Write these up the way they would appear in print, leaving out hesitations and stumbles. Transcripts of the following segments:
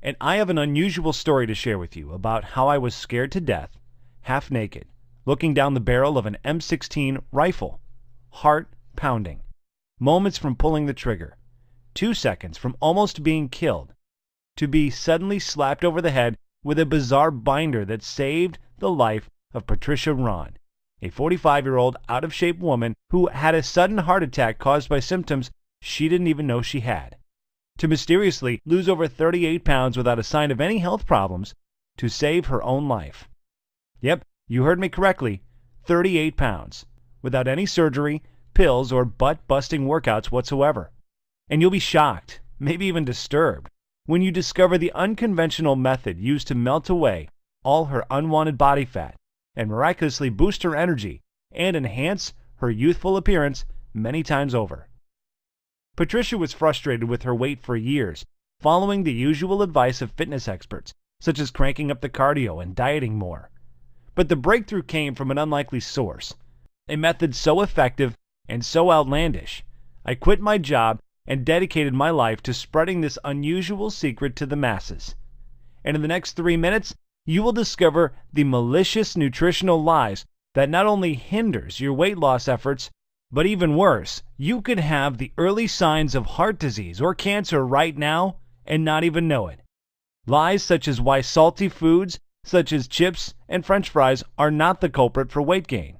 and I have an unusual story to share with you about how I was scared to death, half naked, looking down the barrel of an M16 rifle, heart pounding, moments from pulling the trigger, 2 seconds from almost being killed, to be suddenly slapped over the head with a bizarre binder that saved the life of Patricia Ron, a 45-year-old out-of-shape woman who had a sudden heart attack caused by symptoms she didn't even know she had, to mysteriously lose over 38 pounds without a sign of any health problems, to save her own life. Yep, you heard me correctly, 38 pounds, without any surgery, pills, or butt-busting workouts whatsoever. And you'll be shocked, maybe even disturbed, when you discover the unconventional method used to melt away all her unwanted body fat and miraculously boost her energy and enhance her youthful appearance many times over. Patricia was frustrated with her weight for years, following the usual advice of fitness experts, such as cranking up the cardio and dieting more. But the breakthrough came from an unlikely source, a method so effective and so outlandish. I quit my job and dedicated my life to spreading this unusual secret to the masses. And in the next 3 minutes, you will discover the malicious nutritional lies that not only hinders your weight loss efforts, but even worse, you could have the early signs of heart disease or cancer right now and not even know it. Lies such as why salty foods, such as chips and French fries, are not the culprit for weight gain.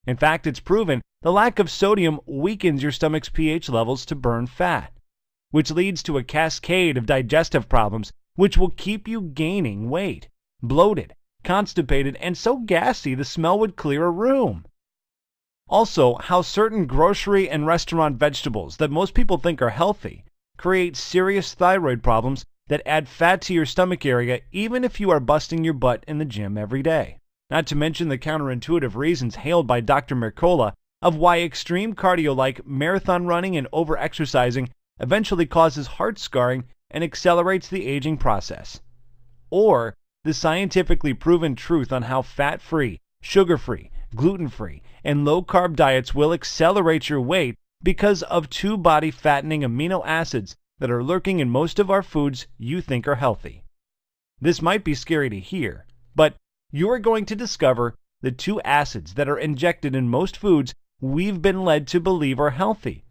In fact, it's proven the lack of sodium weakens your stomach's pH levels to burn fat, which leads to a cascade of digestive problems which will keep you gaining weight, bloated, constipated, and so gassy the smell would clear a room. Also, how certain grocery and restaurant vegetables that most people think are healthy create serious thyroid problems that add fat to your stomach area even if you are busting your butt in the gym every day. Not to mention the counterintuitive reasons hailed by Dr. Mercola of why extreme cardio like marathon running and over-exercising eventually causes heart scarring and accelerates the aging process. Or the scientifically proven truth on how fat-free, sugar-free, gluten-free, and low-carb diets will accelerate your weight because of 2 body-fattening amino acids that are lurking in most of our foods you think are healthy. This might be scary to hear, but you are going to discover the 2 acids that are injected in most foods we've been led to believe are healthy.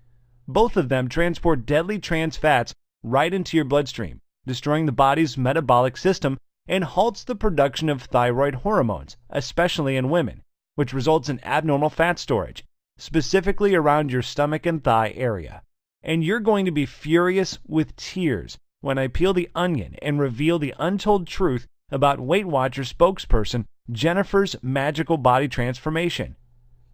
Both of them transport deadly trans fats right into your bloodstream, destroying the body's metabolic system and halts the production of thyroid hormones, especially in women, which results in abnormal fat storage, specifically around your stomach and thigh area. And you're going to be furious with tears when I peel the onion and reveal the untold truth about Weight Watchers spokesperson Jennifer's magical body transformation.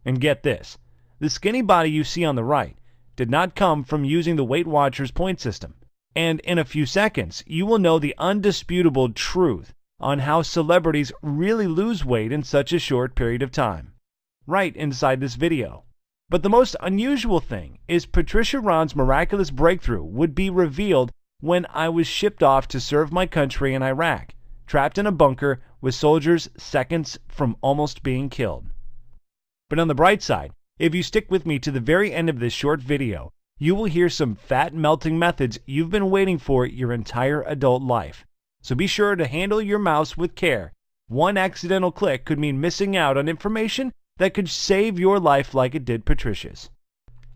And get this, the skinny body you see on the right did not come from using the Weight Watchers point system. And in a few seconds, you will know the undisputable truth on how celebrities really lose weight in such a short period of time, right inside this video. But the most unusual thing is Patricia Ron's miraculous breakthrough would be revealed when I was shipped off to serve my country in Iraq, trapped in a bunker with soldiers seconds from almost being killed. But on the bright side, if you stick with me to the very end of this short video, you will hear some fat-melting methods you've been waiting for your entire adult life. So be sure to handle your mouse with care. One accidental click could mean missing out on information that could save your life like it did Patricia's.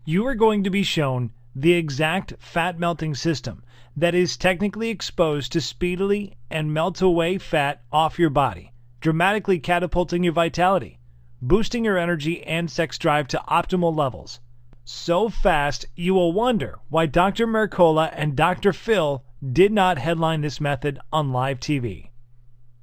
You are going to be shown the exact fat-melting system that is technically exposed to speedily and melt away fat off your body, dramatically catapulting your vitality, boosting your energy and sex drive to optimal levels. So fast, you will wonder why Dr. Mercola and Dr. Phil did not headline this method on live TV.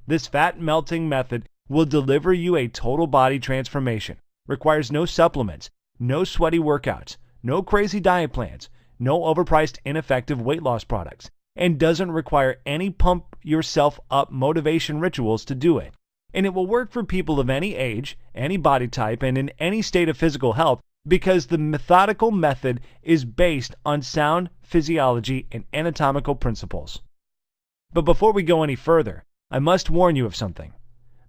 This fat-melting method will deliver you a total body transformation, requires no supplements, no sweaty workouts, no crazy diet plans, no overpriced ineffective weight loss products, and doesn't require any pump yourself up motivation rituals to do it. And it will work for people of any age, any body type, and in any state of physical health because the methodical method is based on sound physiology and anatomical principles. But before we go any further, I must warn you of something.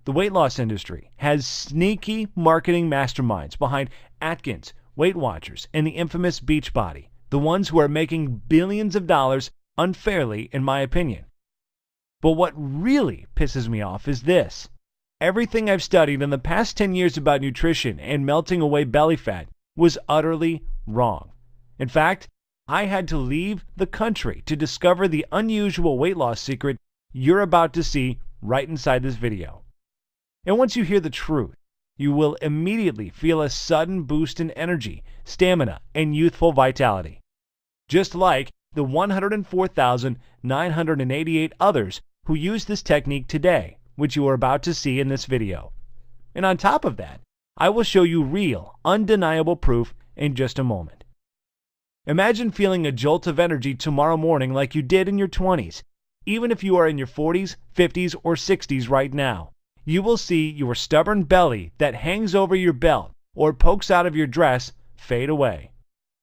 The weight loss industry has sneaky marketing masterminds behind Atkins, Weight Watchers, and the infamous Beachbody, the ones who are making billions of dollars unfairly, in my opinion. But what really pisses me off is this. Everything I've studied in the past 10 years about nutrition and melting away belly fat was utterly wrong. In fact, I had to leave the country to discover the unusual weight loss secret you're about to see right inside this video. And once you hear the truth, you will immediately feel a sudden boost in energy, stamina, and youthful vitality. Just like the 104,988 others who use this technique today, which you are about to see in this video. And on top of that, I will show you real, undeniable proof in just a moment. Imagine feeling a jolt of energy tomorrow morning like you did in your 20s, even if you are in your 40s, 50s, or 60s right now. You will see your stubborn belly that hangs over your belt or pokes out of your dress fade away.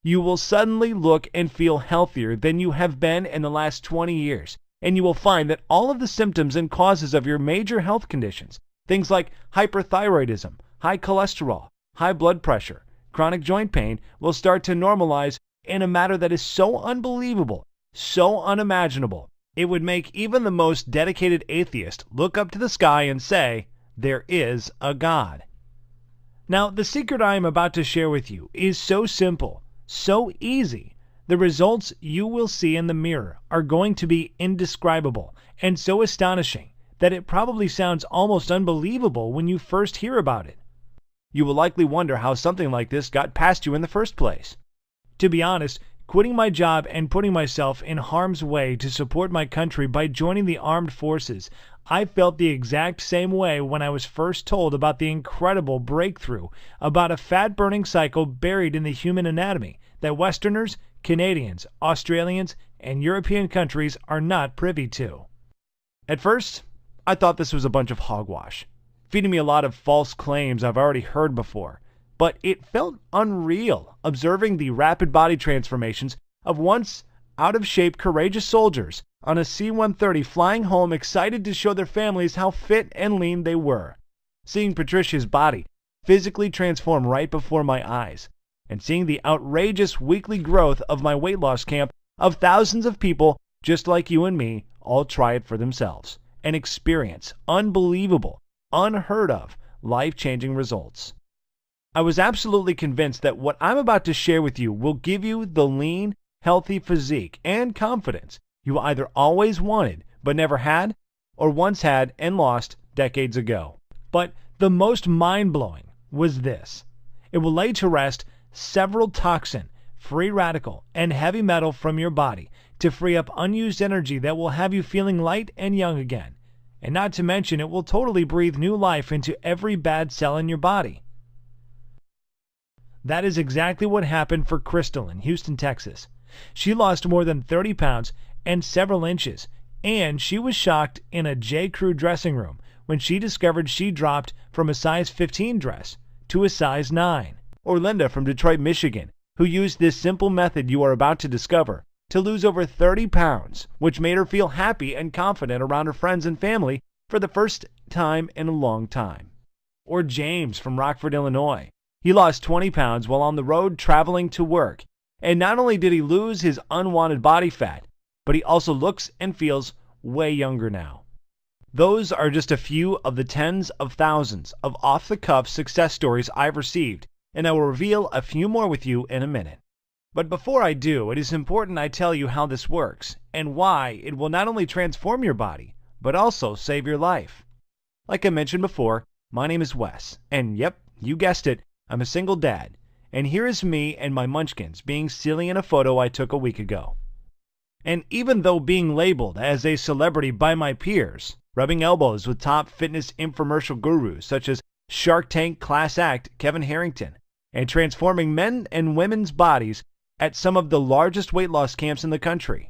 You will suddenly look and feel healthier than you have been in the last 20 years, and you will find that all of the symptoms and causes of your major health conditions, things like hyperthyroidism, high cholesterol, high blood pressure, chronic joint pain, will start to normalize in a manner that is so unbelievable, so unimaginable, it would make even the most dedicated atheist look up to the sky and say, "There is a God." Now, the secret I am about to share with you is so simple, so easy. The results you will see in the mirror are going to be indescribable and so astonishing that it probably sounds almost unbelievable when you first hear about it. You will likely wonder how something like this got past you in the first place. To be honest, quitting my job and putting myself in harm's way to support my country by joining the armed forces, I felt the exact same way when I was first told about the incredible breakthrough about a fat-burning cycle buried in the human anatomy that Westerners, Canadians, Australians, and European countries are not privy to. At first, I thought this was a bunch of hogwash, feeding me a lot of false claims I've already heard before. But it felt unreal observing the rapid body transformations of once out-of-shape courageous soldiers on a C-130 flying home excited to show their families how fit and lean they were. Seeing Patricia's body physically transform right before my eyes, and seeing the outrageous weekly growth of my weight loss camp of thousands of people just like you and me all try it for themselves and experience unbelievable, unheard of, life-changing results. I was absolutely convinced that what I'm about to share with you will give you the lean, healthy physique and confidence you either always wanted but never had, or once had and lost decades ago. But the most mind-blowing was this. It will lay to rest several toxin, free radical, and heavy metal from your body to free up unused energy that will have you feeling light and young again. And not to mention, it will totally breathe new life into every bad cell in your body. That is exactly what happened for Crystal in Houston, Texas. She lost more than 30 pounds and several inches, and she was shocked in a J. Crew dressing room when she discovered she dropped from a size 15 dress to a size 9. Or Linda from Detroit, Michigan, who used this simple method you are about to discover to lose over 30 pounds, which made her feel happy and confident around her friends and family for the first time in a long time. Or James from Rockford, Illinois. He lost 20 pounds while on the road traveling to work, and not only did he lose his unwanted body fat, but he also looks and feels way younger now. Those are just a few of the tens of thousands of off-the-cuff success stories I've received, and I will reveal a few more with you in a minute. But before I do, it is important I tell you how this works, and why it will not only transform your body, but also save your life. Like I mentioned before, my name is Wes, and yep, you guessed it, I'm a single dad, and here is me and my munchkins being silly in a photo I took a week ago. And even though being labeled as a celebrity by my peers, rubbing elbows with top fitness infomercial gurus such as Shark Tank class act Kevin Harrington, and transforming men and women's bodies at some of the largest weight loss camps in the country.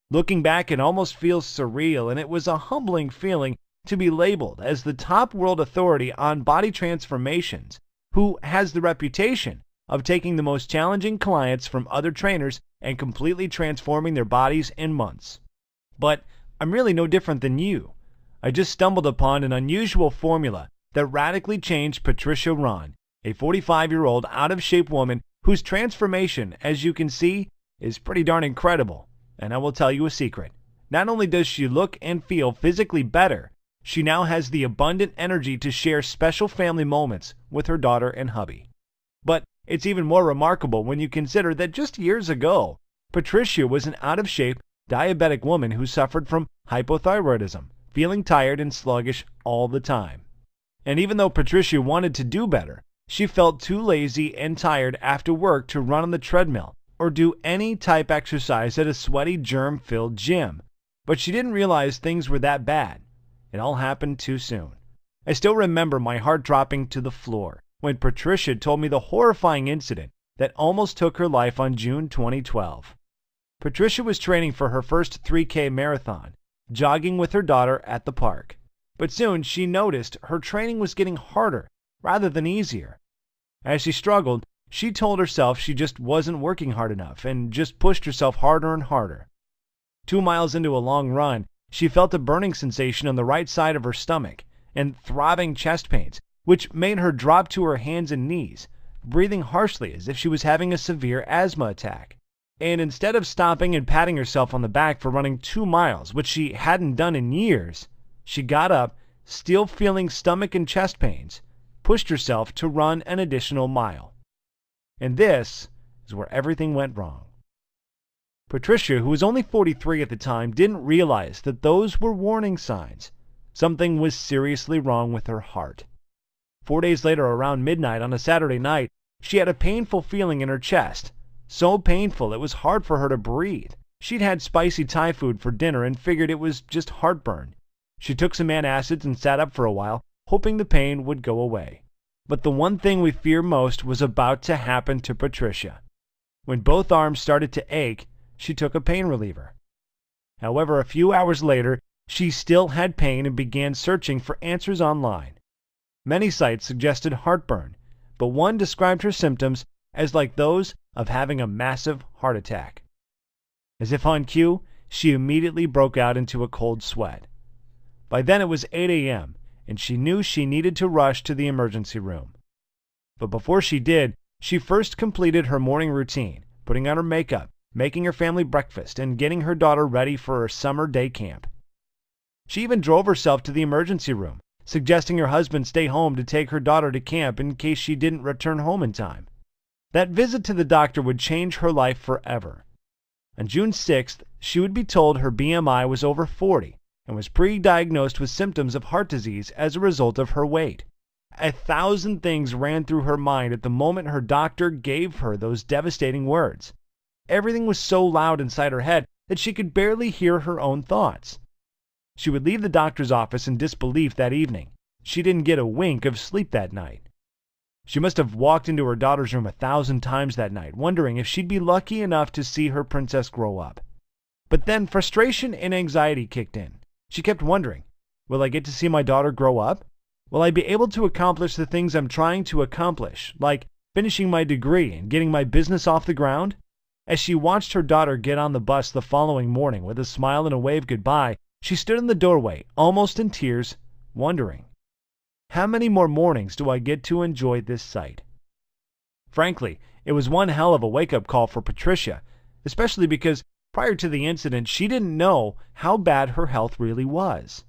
Looking back, it almost feels surreal, and it was a humbling feeling to be labeled as the top world authority on body transformations, who has the reputation of taking the most challenging clients from other trainers and completely transforming their bodies in months. But I'm really no different than you. I just stumbled upon an unusual formula that radically changed Patricia Ron, a 45-year-old out-of-shape woman whose transformation, as you can see, is pretty darn incredible. And I will tell you a secret. Not only does she look and feel physically better, she now has the abundant energy to share special family moments with her daughter and hubby. But it's even more remarkable when you consider that just years ago, Patricia was an out-of-shape, diabetic woman who suffered from hypothyroidism, feeling tired and sluggish all the time. And even though Patricia wanted to do better, she felt too lazy and tired after work to run on the treadmill or do any type exercise at a sweaty, germ-filled gym. But she didn't realize things were that bad. It all happened too soon. I still remember my heart dropping to the floor when Patricia told me the horrifying incident that almost took her life on June 2012. Patricia was training for her first 3K marathon, jogging with her daughter at the park. But soon she noticed her training was getting harder rather than easier. As she struggled, she told herself she just wasn't working hard enough and just pushed herself harder and harder. 2 miles into a long run, she felt a burning sensation on the right side of her stomach and throbbing chest pains, which made her drop to her hands and knees, breathing harshly as if she was having a severe asthma attack. And instead of stopping and patting herself on the back for running 2 miles, which she hadn't done in years, she got up, still feeling stomach and chest pains, pushed herself to run an additional mile. And this is where everything went wrong. Patricia, who was only 43 at the time, didn't realize that those were warning signs. Something was seriously wrong with her heart. 4 days later, around midnight on a Saturday night, she had a painful feeling in her chest. So painful it was hard for her to breathe. She'd had spicy Thai food for dinner and figured it was just heartburn. She took some antacids and sat up for a while, hoping the pain would go away. But the one thing we fear most was about to happen to Patricia. When both arms started to ache, she took a pain reliever. However, a few hours later, she still had pain and began searching for answers online. Many sites suggested heartburn, but one described her symptoms as like those of having a massive heart attack. As if on cue, she immediately broke out into a cold sweat. By then it was 8 a.m., and she knew she needed to rush to the emergency room. But before she did, she first completed her morning routine, putting on her makeup, making her family breakfast, and getting her daughter ready for her summer day camp. She even drove herself to the emergency room, suggesting her husband stay home to take her daughter to camp in case she didn't return home in time. That visit to the doctor would change her life forever. On June 6th, she would be told her BMI was over 40 and was pre-diagnosed with symptoms of heart disease as a result of her weight. 1,000 things ran through her mind at the moment her doctor gave her those devastating words. Everything was so loud inside her head that she could barely hear her own thoughts. She would leave the doctor's office in disbelief that evening. She didn't get a wink of sleep that night. She must have walked into her daughter's room 1,000 times that night, wondering if she'd be lucky enough to see her princess grow up. But then frustration and anxiety kicked in. She kept wondering, will I get to see my daughter grow up? Will I be able to accomplish the things I'm trying to accomplish, like finishing my degree and getting my business off the ground? As she watched her daughter get on the bus the following morning with a smile and a wave goodbye, she stood in the doorway, almost in tears, wondering, how many more mornings do I get to enjoy this sight? Frankly, it was one hell of a wake-up call for Patricia, especially because prior to the incident, she didn't know how bad her health really was.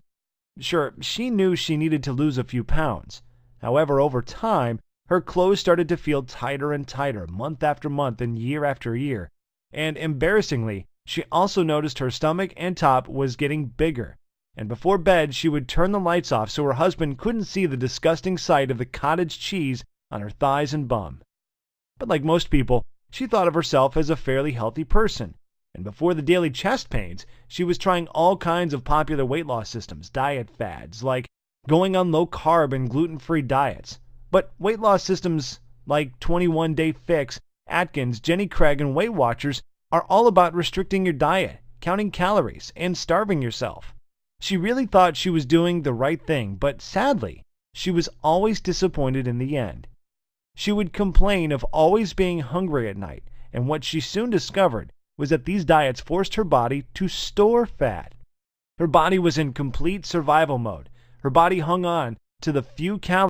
Sure, she knew she needed to lose a few pounds. However, over time, her clothes started to feel tighter and tighter month after month and year after year. And embarrassingly, she also noticed her stomach and top was getting bigger. And before bed, she would turn the lights off so her husband couldn't see the disgusting sight of the cottage cheese on her thighs and bum. But like most people, she thought of herself as a fairly healthy person. And before the daily chest pains, she was trying all kinds of popular weight loss systems, diet fads, like going on low-carb and gluten-free diets. But weight loss systems like 21 Day Fix, Atkins, Jenny Craig, and Weight Watchers are all about restricting your diet, counting calories, and starving yourself. She really thought she was doing the right thing, but sadly, she was always disappointed in the end. She would complain of always being hungry at night, and what she soon discovered was that these diets forced her body to store fat. Her body was in complete survival mode. Her body hung on to the few calories